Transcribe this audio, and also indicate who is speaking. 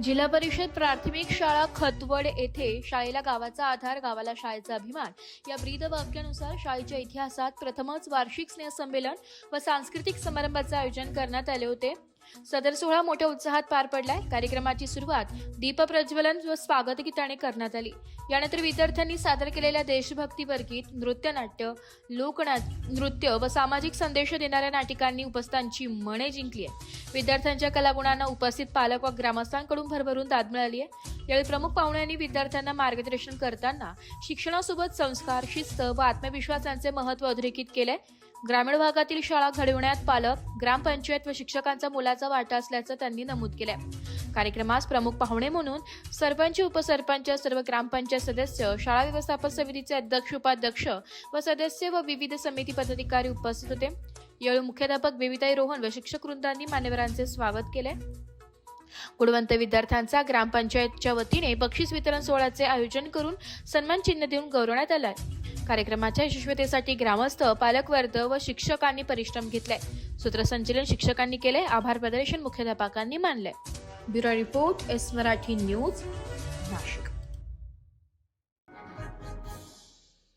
Speaker 1: जिल्हा परिषद प्राथमिक शाळा खतवड येथे शाळेला गावाचा आधार, गावाला शाळेचा अभिमान या ब्रीद वाक्यानुसार शाळेच्या इतिहासात प्रथमच वार्षिक स्नेहसंमेलन व सांस्कृतिक समारंभाचे आयोजन करण्यात आले होते. सदर सोहळा मोठ्या उत्साहात पार पडलाय. कार्यक्रमाची सुरुवात दीप प्रज्वलन व स्वागत गीताने करण्यात आली. यानंतर विद्यार्थ्यांनी सादर केलेल्या देशभक्तीपर गीत, नृत्यनाट्य, लोकनृत्य व सामाजिक संदेश देणाऱ्या नाटिकांनी उपस्थितांची मने जिंकली आहे. विद्यार्थ्यांच्या कलागुणांना उपस्थित पालक व ग्रामस्थांकडून भरभरून दाद मिळाली आहे. यावेळी प्रमुख पाहुण्यांनी विद्यार्थ्यांना मार्गदर्शन करताना शिक्षणासोबत संस्कार, शिस्त व आत्मविश्वास यांचे महत्त्व अधोरेखित केले. ग्रामीण भागातील शाळा घडविण्यात पालक, ग्रामपंचायत व शिक्षकांचा मोलाचा वाटा असल्याचं त्यांनी नमूद केलं. कार्यक्रमास प्रमुख पाहुणे म्हणून सरपंच, उपसरपंच, सर्व ग्रामपंचायत सदस्य, शाळा व्यवस्थापन समितीचे अध्यक्ष, उपाध्यक्ष व सदस्य व विविध समिती पदाधिकारी उपस्थित होते. यावेळी मुख्याध्यापक बेबीताई रोहन व शिक्षक वृंदांनी मान्यवरांचे स्वागत केले. गुणवंत विद्यार्थ्यांचा ग्रामपंचायतच्या वतीने बक्षीस वितरण सोहळ्याचे आयोजन करून सन्मान चिन्ह देऊन गौरवण्यात आले. कार्यक्रमाच्या यशस्वीतेसाठी ग्रामस्थ, पालकवर्ग व शिक्षकांनी परिश्रम घेतले. सूत्रसंचलन शिक्षकांनी केले. आभार प्रदर्शन मुख्याध्यापकांनी मानले. Bureau report, S Marathi news, Nashik.